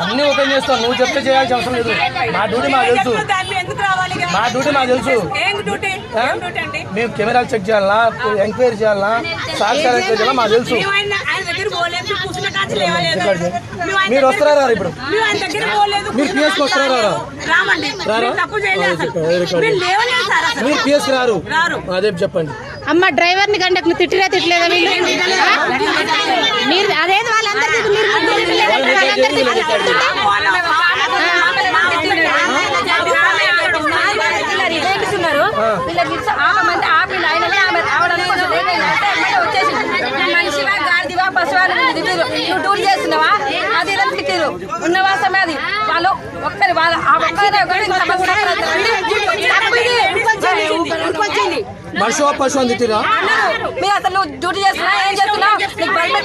అన్ని ఓపెన్ చేస్తాం. నువ్వు చెప్తే చేయాల్సిన అవసరం లేదు. మా డ్యూటీ మాకు తెలుసు. మా డ్యూటీ మాకు తెలుసు. మేము కెమెరాలు చెక్ చేయాలా, ఎంక్వైరీ చేయాలా, సాక్ష్యాలు ఎంక్వైరీ చేయాలా మాకు తెలుసు. మీరు వస్తారా ఇప్పుడు? మీరు పిఎస్కి వస్తారా? మీరు పిఎస్కి రారు. అదే చెప్పండి. అమ్మ డ్రైవర్ని కండక్టర్ తిట్టిరా తిట్టలేదా వీళ్ళు? మీరు అదేది వాళ్ళందరికీ మనిషివా గాడిదివా పశువాలు నువ్వు టూర్ చేస్తున్నావా? అది తిట్టిరు ఉన్నవాసమే. అది వాళ్ళు ఒక్కరి వాళ్ళ ఆ ఒక్కరి పశువు అని తిట్టిరా? మీరు అసలు నువ్వు డ్యూటీ చేస్తున్నా ఏం చేస్తున్నావు? నీకు బయట